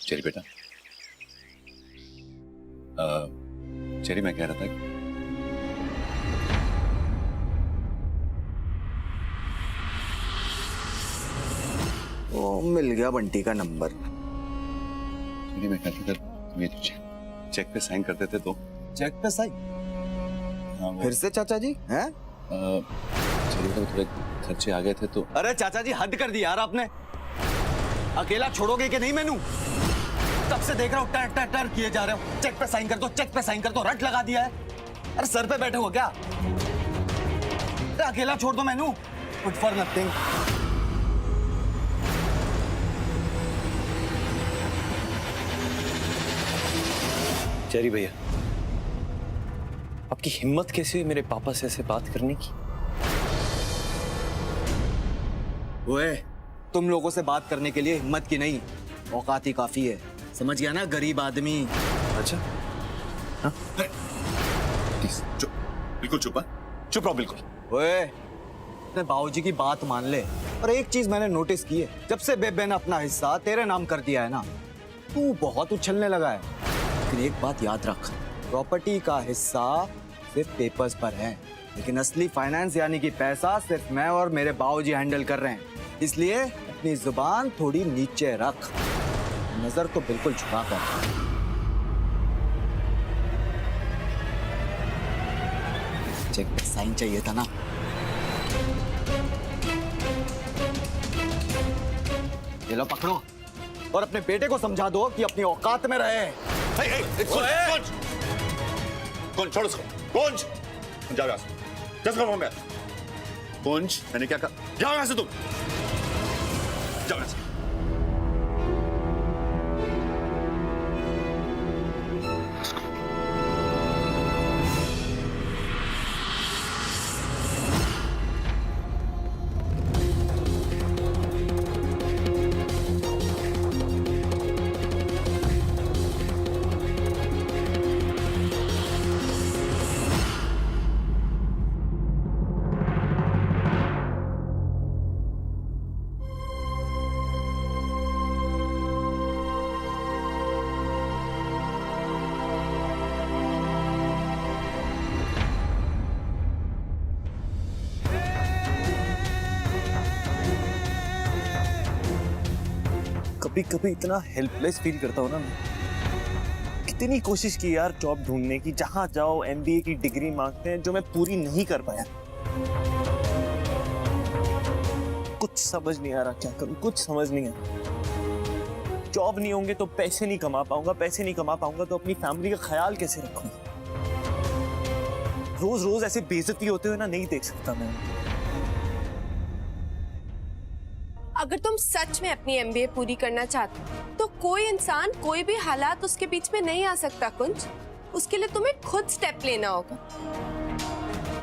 Cherry बेटा, cherry मैं कह रहा था वो मिल गया बंटी का नंबर। चेरी मैं कहता था तुम ये चेक पे साइन कर देते तो। चेक पे साइन? हाँ, फिर से चाचा जी हैं? चेरी बेटा थोड़े खर्चे आ गए थे तो। अरे चाचा जी हद कर दी यार आपने। अकेला छोड़ोगे कि नहीं मैनू? तब से देख रहा हूँ टर टर टर किए जा रहे हो। चेक पे साइन कर दो, चेक पे साइन कर दो, रट लगा दिया है। अरे सर पे बैठे हो क्या? अरे अकेला छोड़ दो मैनू। Good for nothing. चेरी भैया, आपकी हिम्मत कैसे हुई मेरे पापा से ऐसे बात करने की? ओए, तुम लोगों से बात करने के लिए हिम्मत की नहीं, औकात ही काफी है। समझ गया ना, गरीब आदमी। अच्छा, हाँ? चुप, बिल्कुल चुप। चुप रहो बिल्कुल। ओए, अपने बाबूजी की बात मान ले। और एक चीज मैंने नोटिस की है, जब से बेबे ने अपना हिस्सा तेरे नाम कर दिया है ना, तू बहुत उछलने लगा है। लेकिन एक बात याद रख, प्रॉपर्टी का हिस्सा सिर्फ पेपर्स पर है, लेकिन असली फाइनेंस यानी कि पैसा सिर्फ मैं और मेरे बाबूजी हैंडल कर रहे हैं। इसलिए अपनी जुबान थोड़ी नीचे रख, नजर तो बिल्कुल झुका कर। चेक पे साइन चाहिए था ना? ये लो पकड़ो और अपने बेटे को समझा दो कि अपनी औकात में रहे। कौन? छोड़ उसको। कौन? जाओ यहाँ से। जस्ट गो होम यार। कौन? मैंने क्या कहा? जाओ यहाँ से तुम। जाओ यहाँ से। कभी कभी इतना हेल्पलेस फील करता हूँ ना मैं। कितनी कोशिश की यार जॉब ढूंढने की, जहां जाओ एमबीए की डिग्री मांगते हैं जो मैं पूरी नहीं कर पाया। कुछ समझ नहीं आ रहा क्या करूं, कुछ समझ नहीं आ रहा। जॉब नहीं होंगे तो पैसे नहीं कमा पाऊंगा, पैसे नहीं कमा पाऊंगा तो अपनी फैमिली का ख्याल कैसे रखूंगा? रोज रोज ऐसे बेइज्जती होते हुए ना नहीं देख सकता मैं। अगर तुम सच में अपनी एमबीए पूरी करना चाहते हो तो कोई इंसान कोई भी हालात उसके बीच में नहीं आ सकता कुंज। उसके लिए तुम्हें खुद स्टेप लेना होगा।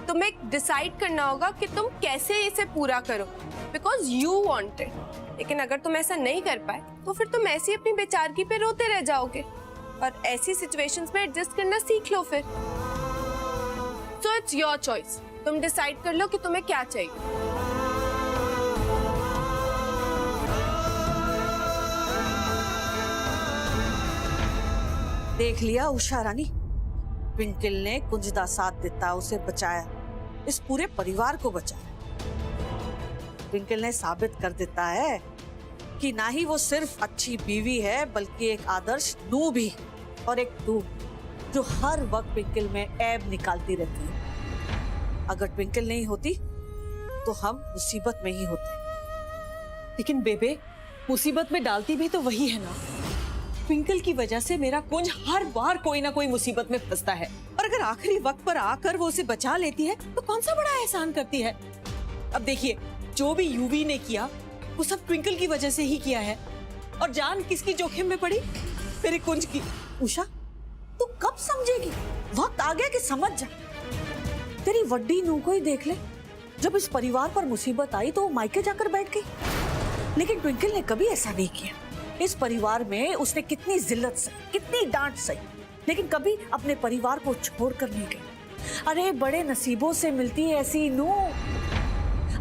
तुम्हें डिसाइड करना होगा कि तुम कैसे इसे पूरा करो, बिकॉज यू वांट इट। लेकिन अगर तुम ऐसा नहीं कर पाए तो फिर तुम ऐसी अपनी बेचारगी पे रोते रह जाओगे और ऐसी सिचुएशंस में एडजस्ट करना सीख लो फिर। So it's your choice. तुम डिसाइड कर लो कि तुम्हें क्या चाहिए। देख लिया उषा रानी, ट्विंकल ने कुंज दा साथ दिता, उसे बचाया, इस पूरे परिवार को बचाया। ट्विंकल ने साबित कर देता है कि ना ही वो सिर्फ अच्छी बीवी है बल्कि एक आदर्श नू भी, और एक तू जो हर वक्त ट्विंकल में ऐब निकालती रहती है। अगर ट्विंकल नहीं होती तो हम मुसीबत में ही होते। लेकिन बेबे, मुसीबत में डालती भी तो वही है ना। ट्विंकल की वजह से मेरा कुंज हर बार कोई ना कोई मुसीबत में फंसता है, और अगर आखिरी वक्त पर आकर वो उसे बचा लेती है तो कौन सा बड़ा एहसान करती है। अब देखिए, जो भी यूवी ने किया वो सब ट्विंकल की वजह से ही किया है, और जान किसकी जोखिम में पड़ी? मेरे कुंज की। उषा, तू कब समझेगी? वक्त आ गया कि समझ जा। तेरी वड्डी नू को ही देख ले, जब इस परिवार पर मुसीबत आई तो वो मायके जाकर बैठ गई, लेकिन ट्विंकल ने कभी ऐसा नहीं किया। इस परिवार में उसने कितनी जिल्लत सही, कितनी डांट सही, लेकिन कभी अपने परिवार को छोड़कर नहीं गई। अरे बड़े नसीबों से मिलती है ऐसी नू।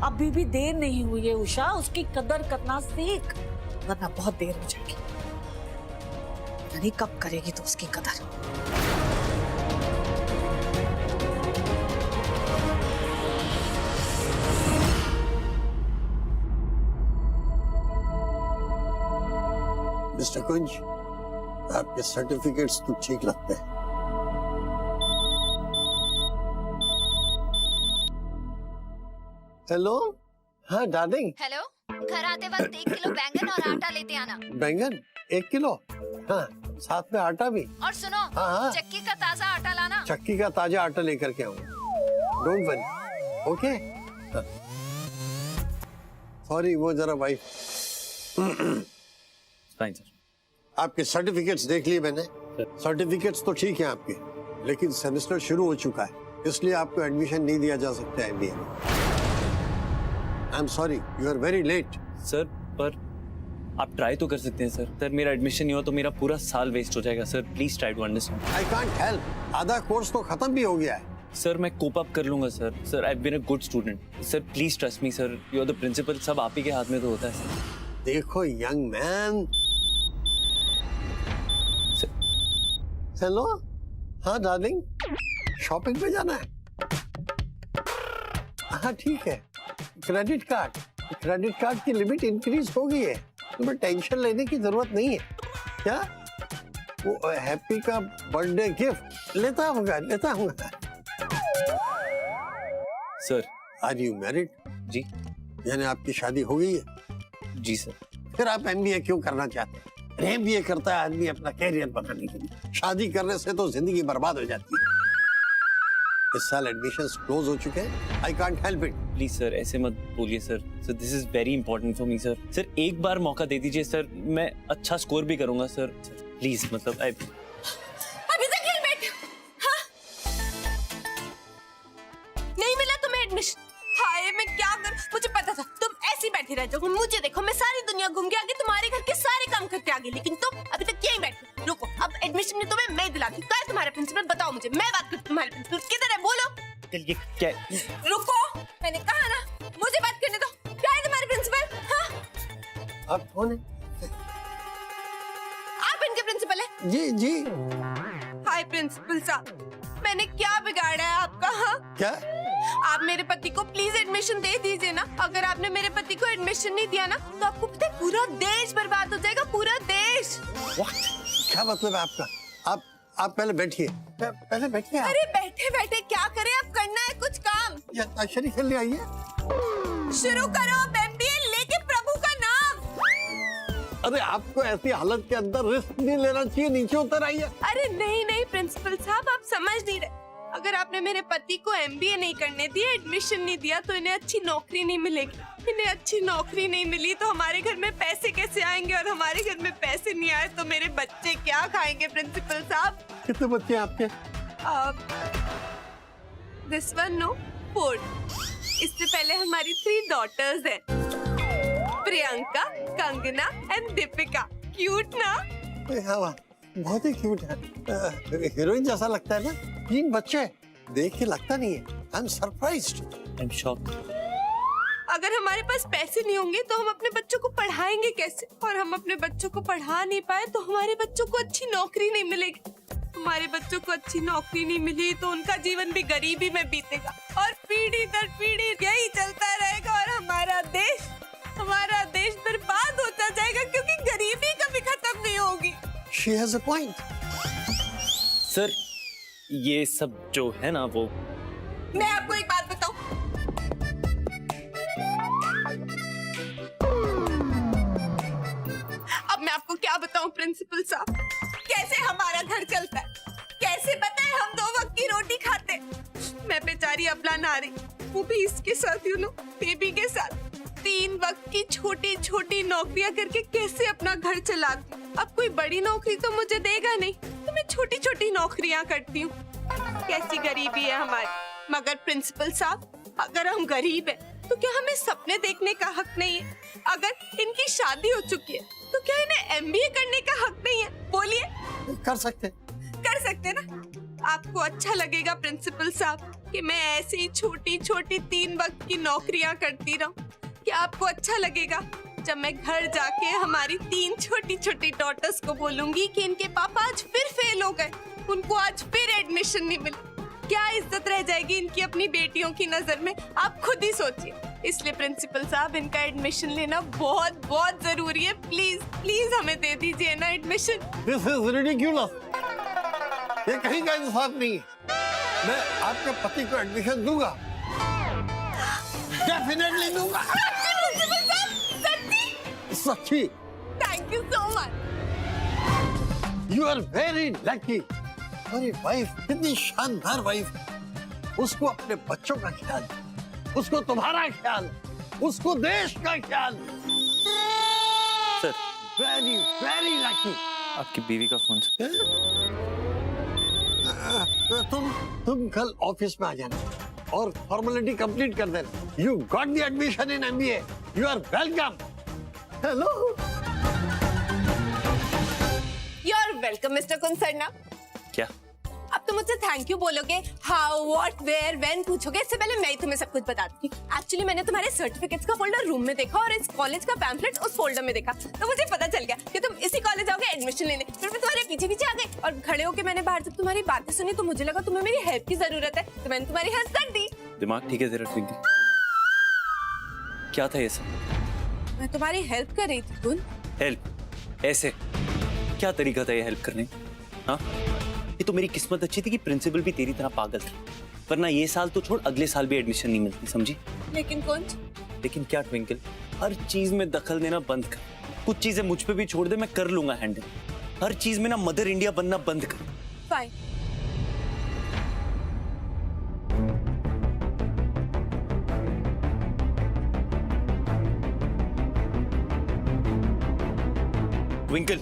अभी भी देर नहीं हुई है उषा, उसकी कदर करना सीख, वरना बहुत देर हो जाएगी। पता नहीं कब करेगी तो उसकी कदर। मिस्टर कुंज, आपके सर्टिफिकेट्स तो ठीक लगते हैं। हेलो, हाँ डार्लिंग। हेलो, घर आते वक्त 1 किलो बैंगन और आटा लेते आना। बैंगन 1 किलो, हाँ साथ में आटा भी। और सुनो, हाँ। चक्की का ताजा आटा लाना। चक्की का ताजा आटा लेकर के आऊंगा, डोंट वरी। ओके, सॉरी वो जरा भाई। Fine sir. आपके सर्टिफिकेट्स देख लिए मैंने। सर्टिफिकेट्स तो ठीक हैं आपके, लेकिन सेमेस्टर शुरू हो चुका है, इसलिए आपको एडमिशन नहीं दिया जा सकता एमबीए में। I am sorry, you are very late. Sir पर आप ट्राई तो कर सकते हैं सर। सर मेरा एडमिशन नहीं हुआ तो मेरा पूरा साल वेस्ट हो जाएगा sir. Please try to understand. I can't help, आधा कोर्स तो खत्म भी हो गया है। सर मैं कोप अप कर लूंगा sir. Sir I have been a good student. Sir please trust me sir, you are the principal. सब आप ही के हाथ में तो होता है सर। देखो यंग मैन। हेलो, हाँ डार्लिंग, शॉपिंग पे जाना है? हाँ ठीक है। क्रेडिट कार्ड की लिमिट इंक्रीज हो गई है, तुम्हें टेंशन लेने की जरूरत नहीं है। क्या वो हैप्पी का बर्थडे गिफ्ट लेता हूँ। Sir are you married? जी। यानी आपकी शादी हो गई है? जी सर। फिर आप एमबीए क्यों करना चाहते हैं? एमबीए करता है आदमी अपना कैरियर बनाने के लिए, शादी करने से तो जिंदगी बर्बाद हो जाती है। इस साल एडमिशंस क्लोज हो चुके हैं, I can't help it. Please sir ऐसे मत बोलिए sir. Sir this is very important for me sir. Sir एक बार मौका दे दीजिए सर, मैं अच्छा स्कोर भी करूंगा सर। प्लीज मतलब अभी तक हिल बैठ। हाँ? नहीं मिला तुम्हें एडमिशन? हाय मैं क्या करूं? मुझे पता था तुम ऐसे ही बैठी रह जाओगे। मुझे देखो, मैं सारी दुनिया घूम के आ गई, तुम्हारे घर के सारे काम करके आ गई, लेकिन तुम अभी तक यहीं बैठे। रुको, अब एडमिशन में तुम्हें मैं दिलाती हूँ। कहाँ है तुम्हारा प्रिंसिपल? बताओ मुझे, मैं बात करती हूँ। तुम्हारे प्रिंसिपल किधर है? बोलो। ये क्या? रुको, मैंने कहा ना मुझे बात करने दो। क्या है तुम्हारे प्रिंसिपल? हाँ? आप कौन है? आप इनके प्रिंसिपल है? जी। हाय प्रिंसिपल साहब, मैंने क्या बिगाड़ा है आपका? हाँ? क्या? आप मेरे पति को प्लीज एडमिशन दे दीजिए ना। अगर आपने मेरे पति को एडमिशन नहीं दिया ना तो आपको पता है पूरा देश बर्बाद हो जाएगा, पूरा देश। What? क्या मतलब है आपका? आप पहले बैठिए, पहले बैठिए आप। अरे बैठे बैठे क्या करें? अब करना है कुछ काम। या अंताक्षरी खेलने आइए। शुरू करो अब एमबीए लेके प्रभु का नाम। अरे आपको ऐसी हालत के अंदर रिस्क नहीं लेना चाहिए, नीचे उतर आइए। अरे नहीं प्रिंसिपल साहब, आप समझ नहीं रहे। अगर आपने मेरे पति को एमबीए नहीं करने दिया, एडमिशन नहीं दिया, तो इन्हें अच्छी नौकरी नहीं मिलेगी। इन्हें अच्छी नौकरी नहीं मिली तो हमारे घर में पैसे कैसे आएंगे? और हमारे घर में पैसे नहीं आए तो मेरे बच्चे क्या खाएंगे? प्रिंसिपल साहब, कितने बच्चे हैं आपके? This one no 4। इससे पहले हमारी 3 डॉटर्स हैं, प्रियंका, कंगना एंड दीपिका। क्यूट ना? हाँ, बहुत ही क्यूट है। हीरोइन जैसा लगता है ना। 3 बच्चे देख के लगता नहीं है। I am surprised. I am shocked. अगर हमारे पास पैसे नहीं होंगे तो हम अपने बच्चों को पढ़ाएंगे कैसे? और हम अपने बच्चों को पढ़ा नहीं पाए तो हमारे बच्चों को अच्छी नौकरी नहीं मिलेगी। हमारे बच्चों को अच्छी नौकरी नहीं मिली तो उनका जीवन भी गरीबी में बीतेगा और पीढ़ी दर पीढ़ी यही चलता रहेगा और हमारा देश बर्बाद होता जाएगा, क्योंकि गरीबी कभी खत्म नहीं होगी। She has a point. Sir ये सब जो है ना वो, मैं आपको एक बात बताऊं, अब मैं आपको क्या बताऊं प्रिंसिपल साहब, कैसे हमारा घर चलता है, कैसे पता है हम 2 वक्त की रोटी खाते। मैं बेचारी अबला नारी, वो भी इसके साथ बेबी के साथ 3 वक्त की छोटी छोटी नौकरियां करके कैसे अपना घर चलाती हूँ। अब कोई बड़ी नौकरी तो मुझे देगा नहीं, तो मैं छोटी छोटी नौकरियां करती हूँ। कैसी गरीबी है हमारी। मगर प्रिंसिपल साहब, अगर हम गरीब हैं तो क्या हमें सपने देखने का हक नहीं है? अगर इनकी शादी हो चुकी है तो क्या इन्हें एमबीए करने का हक नहीं है? बोलिए। कर सकते ना? आपको अच्छा लगेगा प्रिंसिपल साहब कि मैं ऐसे ही छोटी छोटी 3 वक्त की नौकरियां करती रहूं? क्या आपको अच्छा लगेगा? जब मैं घर जाके हमारी 3 छोटी छोटी डॉटर्स को बोलूंगी कि इनके पापा आज फिर फेल हो गए, उनको आज फिर एडमिशन नहीं मिला, क्या इज्जत रह जाएगी इनकी अपनी बेटियों की नजर में? आप खुद ही सोचिए। इसलिए प्रिंसिपल साहब, इनका एडमिशन लेना बहुत बहुत जरूरी है। प्लीज प्लीज हमें दे दीजिए ना एडमिशन। This is ridiculous. ये कहीं का इंसाफ नहीं है। मैं आपके पति को एडमिशन दूंगा, डेफिनेटली दूंगा। सच्ची। Thank you so much. You are very lucky. मेरी वाइफ कितनी शानदार वाइफ, उसको अपने बच्चों का ख्याल, उसको तुम्हारा ख्याल, उसको देश का ख्याल। Sir, very very lucky. आपकी बीवी का फोन सर। तुम कल ऑफिस में आ जाना और फॉर्मेलिटी कंप्लीट कर देना। You got the admission in MBA. You are welcome. Hello. You are welcome mister Kunsarna. क्या? अब तुम मुझसे थैंक यू बोलोगे, हाउ व्हाट वेयर व्हेन पूछोगे, इससे पहले मैं ही तुम्हें सब कुछ बताती हूँ। एक्चुअली मैंने तुम्हारे सर्टिफिकेट्स का फोल्डर रूम में देखा और इस कॉलेज का पैम्फलेट उस फोल्डर में देखा, तो मुझे पता चल गया कि तुम इसी कॉलेज आओगे एडमिशन लेने। फिर मैं तुम्हारे पीछे पीछे आ गई और खड़े होकर मैंने बाहर जब तुम्हारी बातें सुनी तो मुझे लगा तुम्हें मेरी हेल्प की जरूरत है, तो मैंने तुम्हारी हेल्प कर दी। दिमाग ठीक है तेरा ट्विंकल? क्या था ये सब? मैं तुम्हारी हेल्प कर रही थी गुन। हेल्प? ऐसे क्या तरीका था ये हेल्प करने? हाँ, ये तो मेरी किस्मत अच्छी थी कि प्रिंसिपल भी तेरी तरह पागल था, वरना ये साल तो छोड़ अगले साल भी एडमिशन नहीं मिलती, समझी? लेकिन कुंज, लेकिन क्या ट्विंकल, हर चीज में दखल देना बंद कर। कुछ चीजें मुझ पे भी छोड़ दे, मैं कर लूंगा हैंडल। हर चीज में ना मदर इंडिया बनना बंद कर। Fine. Twinkle,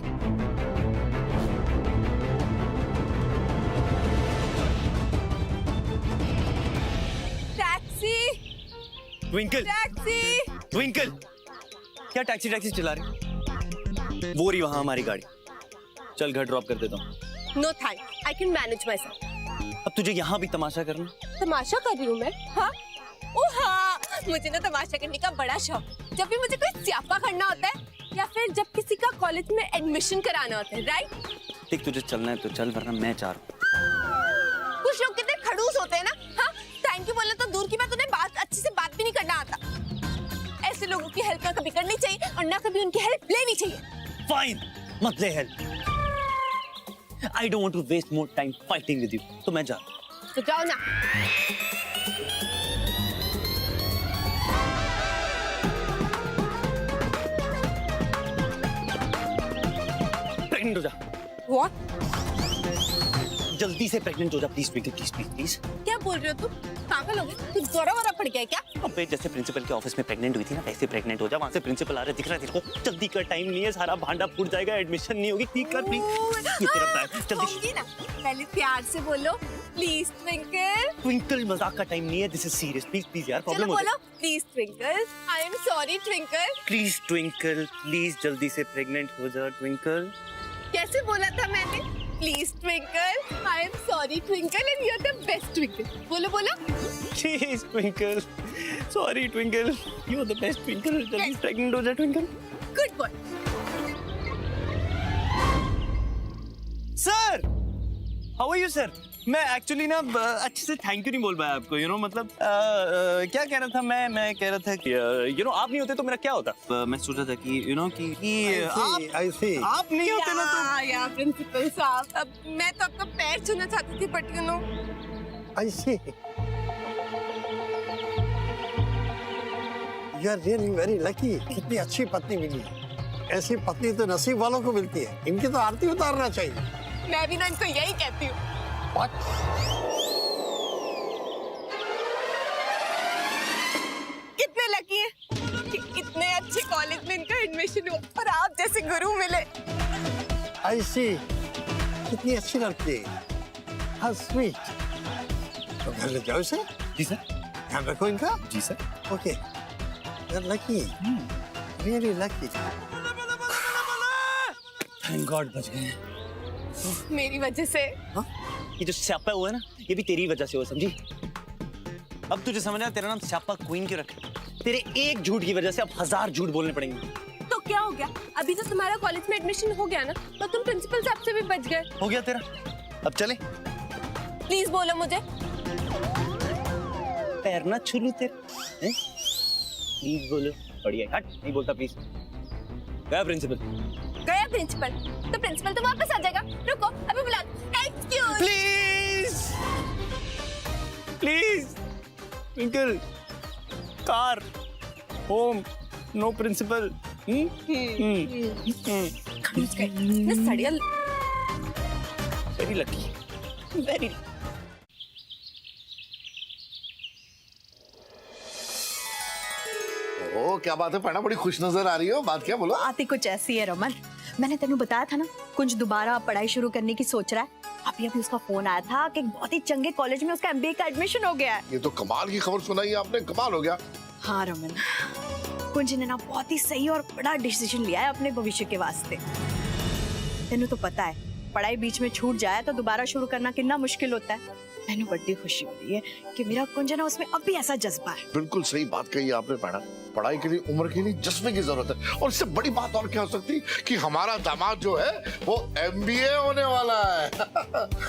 twinkle, taxi. Twinkle, क्या टैक्सी टैक्सी चला रही? वो रही वहां हमारी गाड़ी। चल घर ड्रॉप कर देता हूँ। No thank, I can manage my self. अब तुझे यहाँ भी तमाशा करना? तमाशा कर रही हूँ मैं? हाँ, ओ हाँ, मुझे ना तमाशा करने का बड़ा शौक। जब भी मुझे कोई स्यापा करना होता है या फिर जब किसी का कॉलेज में एडमिशन कराना होता है, राइट? देख, तुझे चलना है तो चल, वरना मैं चाह रहा हूँ। कुछ लोग कितने खड़ूस होते हैं ना। हाँ, थैंक यू बोलना तो दूर की बात, उन्हें बात अच्छे से बात भी नहीं करना आता। ऐसे लोगों की हेल्प ना कभी करनी चाहिए और ना कभी उनकी हेल्प लेनी चाहिए। फाइन, मत ले help. I don't want to waste more time fighting with you. तो मैं जा रहा हूँ। तो जाओ ना। प्रेग्नेंट हो जा। What? जल्दी से प्रेग्नेंट हो जा please twinkle, please please please. क्या बोल रहे हो तुम? पागल हो गए? तू जोरा वोरा पड़ गया क्या? अबे, जैसे प्रिंसिपल के ऑफिस में प्रेग्नेंट हुई थी ना, वैसे प्रेग्नेंट हो जा। वहां से प्रिंसिपल आ रहा है, दिख रहा है तेरे को? जल्दी कर, टाइम नहीं है, सारा भांडा फूट जाएगा, एडमिशन नहीं होगी। ठीक कर प्लीज, ये तेरा प्लान। जल्दी होंगी ना। पहले प्यार से बोलो, प्लीज ट्विंकल। ट्विंकल, मजाक का टाइम नहीं है, this is serious. Please please यार, चलो प्रॉब्लम हो बोलो, please Twinkle. I am sorry twinkle. Please twinkle, please जल्दी से प्रेग्नेंट हो जा ट्विंकल। कैसे बोला था मैंने? Please Twinkle, I am sorry Twinkle and you are the best Twinkle. बोलो बोलो। Please Twinkle, sorry Twinkle, you are the best Twinkle. जल्दी प्रेग्नेंट हो जा Twinkle. Good boy. Sir, how are you sir? मैं एक्चुअली ना अच्छे से thank you नहीं बोल पाया आपको, मतलब क्या कह रहा था मैं कह रहा था कि आप नहीं होते तो मेरा क्या होता? मैं सोच रहा था कि आप नहीं होते ना तो। या प्रिंसिपल साहब, अब मैं तो आपका पैर छूना चाहती थी, बट यू नो। ऐसे you are really very lucky. कितनी अच्छी पत्नी मिली। ऐसी पत्नी तो नसीब वालों को मिलती है। इनकी तो आरती उतारना चाहिए। मैं भी ना इनको यही कहती हूँ। What? कितने लकी हैं कि इतने अच्छे कॉलेज में इनका एडमिशन हुआ और आप जैसे गुरु मिले। ऐसी कितनी अच्छी लड़की है। How sweet. तो घर ले जाओ इसे। जी सर। ध्यान रखो इनका। जी sir. Okay. You're lucky. Really lucky. Thank God बच गए। मेरी वजह से। हाँ? ये जो स्यापा हुआ है ना, ये भी तेरी वजह से हुआ, समझी? अब तुझे समझ आया तेरा नाम स्यापा क्वीन क्यों रखा? तेरे एक झूठ की वजह से अब 1000 झूठ बोलने पड़ेंगे। क्या हो गया? अभी तो तुम्हारा कॉलेज में एडमिशन हो गया ना, तो तुम प्रिंसिपल साहब से भी बच गए। हो गया तेरा, अब चले। प्लीज बोलो मुझे। पैर ना छू लूं तेरे, हैं? प्लीज बोलो। बढ़िया, हट, नहीं बोलता प्लीज। गया प्रिंसिपल। गया प्रिंसिपल? तो प्रिंसिपल तो वापस आ जाएगा। रुको, अभी बुला। Excuse. Please please Twinkle, car, home, no principal. सड़ियल। Very lucky, very. ओ क्या बात है पढ़ना, बड़ी खुश नजर आ रही हो। बात क्या, बोलो। बात ही कुछ ऐसी है रमन। मैंने तेनू बताया था ना, कुछ दोबारा पढ़ाई शुरू करने की सोच रहा है। अभी अभी उसका फोन आया था कि एक बहुत ही चंगे कॉलेज में उसका एमबीए का एडमिशन हो गया है। ये तो कमाल की खबर सुनाई आपने, कमाल हो गया। हाँ रमन, कुंज ने ना बहुत ही सही और बड़ा डिसीजन लिया है अपने भविष्य के वास्ते। तेनू तो पता है, पढ़ाई बीच में छूट जाए तो दोबारा शुरू करना कितना मुश्किल होता है। मैंने बड़ी खुशी हो रही है कि मेरा कुंज ना उसमें अब भी ऐसा जज्बा है। बिल्कुल सही बात कही आपने पढ़ा। पढ़ाई के लिए उम्र की नहीं, जज्बे की जरूरत है। और इससे बड़ी बात और क्या हो सकती कि हमारा दामाद जो है वो एमबीए होने वाला है।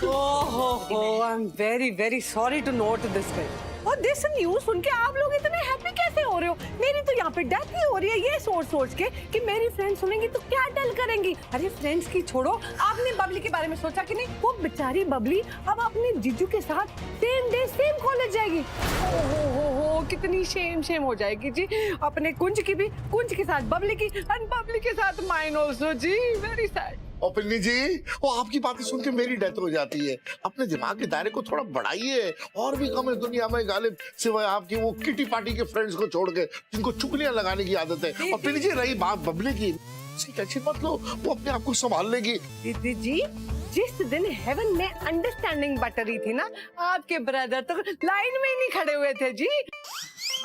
ओहो, I am very very sorry to note this thing. और दिस न्यूज़ सुन के आप लोग इतने हैप्पी कैसे हो रहे हो? मेरी तो यहाँ पे डेथ ही हो रही है ये सोच सोच के कि मेरी फ्रेंड्स सुनेंगी तो क्या डल करेंगी। अरे फ्रेंड्स की छोड़ो, आपने बबली के बारे में सोचा कि नहीं? वो बेचारी बबली अब अपने जीजू के साथ सेम डे सेम कॉलेज जाएगी। ओहो, कितनी शेम हो जाएगी जी। अपने कुंज की भी, कुंज के साथ बबली की, और बबली के साथ माइन ऑल्सो जी। Very sad. और पिन्नी जी, वो आपकी बातें सुन के मेरी डेथ हो जाती है। अपने दिमाग के दायरे को थोड़ा बढ़ाइए। और भी कम है दुनिया में गालिब, सिवाय आपकी वो किटी पार्टी के फ्रेंड्स को छोड़ के जिनको चुगलियां लगाने की आदत है। और पिन्नी जी, रही बात बबली की, टेंशन मत लो, वो अपने आप को संभाल लेगी। दीदी जी, जिस दिन हेवन में अंडरस्टैंडिंग बटरी थी ना, आपके ब्रदर तो लाइन में ही नहीं खड़े हुए थे जी।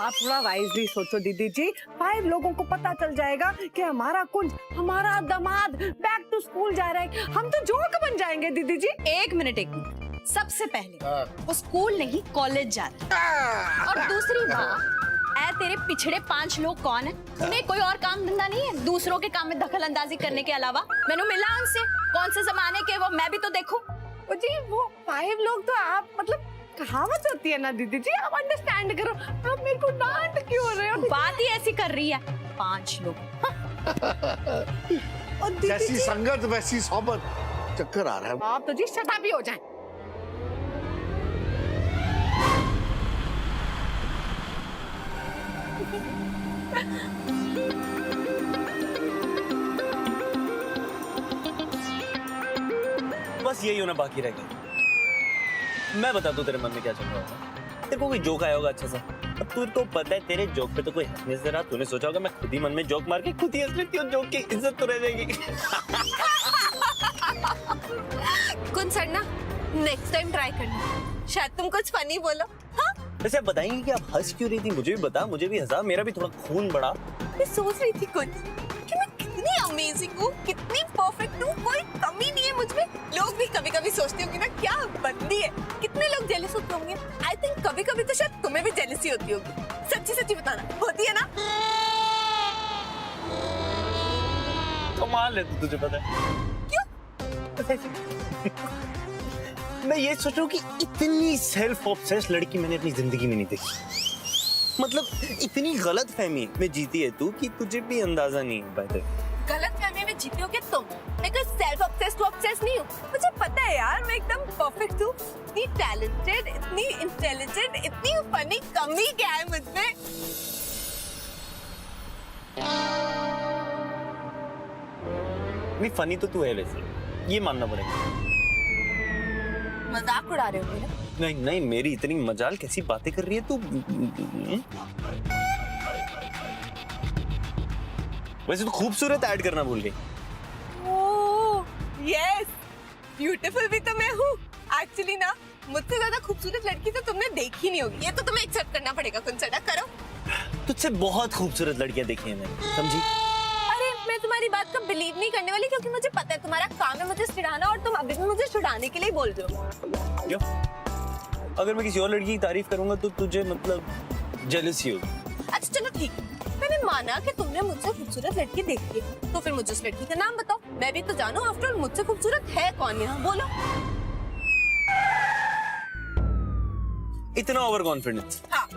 आप थोड़ा वाइजली सोचो दीदी जी। 5 लोगों को पता चल जाएगा कि हमारा कुंज, हमारा दामाद बैक टू स्कूल जा रहा है। हम तो जोक बन जाएंगे दीदी जी। एक मिनट। सबसे पहले वो स्कूल नहीं कॉलेज जा रहा है। और दूसरी बात, ऐ तेरे पिछड़े 5 लोग कौन है? उन्हें कोई और काम धंधा नहीं है दूसरों के काम में दखल अंदाजी करने के अलावा? मैंने मिला उनसे, कौन से जमाने के वो, मैं भी तो देखूं। जी वो 5 लोग तो आप, मतलब कहावत होती है ना दीदी जी, आप अंडरस्टैंड करो। आप मेरे को डांट क्यों रहे हो? बात ही ऐसी कर रही है। 5 लोग। और दीदी जैसी जी, संगत वैसी सोबत। चक्कर आ रहा है। आप तो जी शट भी हो जाए। बस यही होना बाकी रह गया। मैं बता दूं तेरे मन में क्या चल रहा होगा। तेरे को कोई जोक आया होगा अच्छा सा। अब तुझे तो पता है तेरे जोक पे तो कोई हंस नहीं रहा। तूने सोचा होगा मैं खुद ही मन में जोक मार के खुद ही हंस लेती हूँ, जोक की इज्जत तो रह जाएगी। कुछ सर ना, नेक्स्ट टाइम ट्राई करना, शायद तुम कुछ फनी बोलो। हाँ? वैसे आप बताएंगे कि आप हंस क्यों रही थी? मुझे भी बता, मुझे भी हंसा, मेरा भी थोड़ा खून बढ़ा। मैं सोच रही थी कुछ कि मैं कितनी अमेजिंग हूँ, कितनी परफेक्ट हूँ, कोई कमी नहीं है मुझ में। लोग भी कभी कभी सोचते होंगे ना, क्या बंदी है। कितने लोग जेलस होते होंगे। आई थिंक कभी कभी तो शायद तुम्हें भी जेलसी होती होगी। सच्ची सच्ची बताना, होती है ना? कमाल है तू, तुझे पता है क्यों? मैं ये सोच रहा हूँ कि इतनी सेल्फ ऑब्सेस्ड लड़की मैंने अपनी जिंदगी में नहीं देखी। मतलब इतनी गलत फहमी में जीती है तू कि तुझे भी अंदाजा नहीं हो पाता। गलत फहमी में जीती होगे तुम। मैं कोई सेल्फ ऑब्सेस्ड नहीं हूँ। मुझे पता है यार, मैं एकदम परफेक्ट हूँ। इतनी टैलेंटेड, इतनी इंटेलिजेंट, इतनी फनी, कमी क्या है मुझमें? नहीं, फनी तो तू है वैसे, ये मानना पड़ेगा। मजाक उड़ा रहे हो मेरा? नहीं नहीं, मेरी इतनी मजाल कैसी बातें कर रही है तू। वैसे तो खूबसूरत ऐड करना भूल गई। ओह यस, ब्यूटीफुल भी तो मैं हूँ। एक्चुअली ना, मुझसे ज्यादा खूबसूरत लड़की तो तुमने देखी नहीं होगी। ये तो तुम्हें एक्सेप्ट करना पड़ेगा। कंसिडर करो। तुझसे बहुत खूबसूरत लड़कियां देखी हैं मैंने, समझी? अरे मैं तुम्हारी बात को बिलीव नहीं करने वाली, क्योंकि मुझे पता है तुम्हारा काम है मुझे चिढ़ाना, और तुम अभी भी मुझे चिढ़ाने के लिए बोल रहे हो। क्यों? अगर मैं किसी और लड़की की तारीफ करूंगा तो तुझे मतलब जेलसी होगी। अच्छा चलो ठीक है, मैंने माना कि तुमने मुझसे खूबसूरत लड़की देखी है, तो फिर मुझे उस लड़की का नाम बताओ, मैं भी तो जानूं। आफ्टर ऑल मुझसे खूबसूरत है कौन यहाँ, बोलो। इतना ओवर कॉन्फिडेंस? हाँ।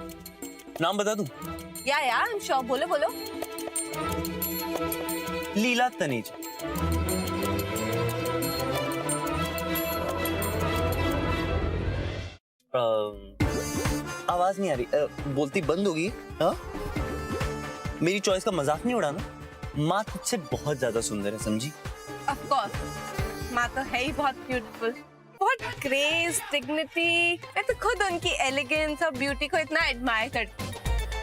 नाम बता दूं? या आई एम श्योर, बोलो बोलो। लीला तनेजा। आवाज नहीं आ रही, बोलती बंद होगी। हाँ, मेरी चॉइस का मजाक नहीं उड़ाना। माँ तुझसे बहुत ज्यादा सुंदर है, समझी? ऑफ कोर्स, माँ तो है ही बहुत ब्यूटीफुल, बहुत ग्रेस, डिग्निटी। मैं तो खुद उनकी एलिगेंस और ब्यूटी को इतना एडमायर करती हूँ।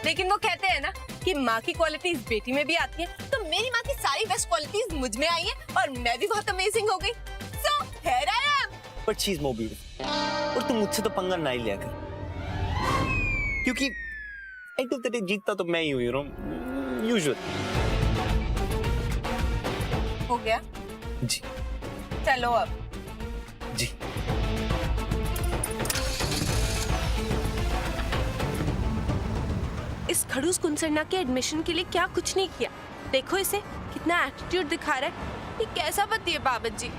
लेकिन वो कहते हैं ना कि माँ की क्वालिटीज बेटी में भी आती है, तो मेरी माँ की सारी बेस्ट क्वालिटीज मुझ में आई है और मैं भी बहुत अमेजिंग हो गई। So here I am. But she's more beautiful. और तुम मुझसे तो पंगा ना ही लिया कर, क्योंकि एक तो तेरे जीतता तो मैं ही हुई हूँ, यूजुअल। हो गया जी। चलो अब। जी। इस खड़ूस कुंसरना के एडमिशन के लिए क्या कुछ नहीं किया। देखो इसे, कितना एटीट्यूड दिखा रहा है। ये कैसा पति है बाबत जी।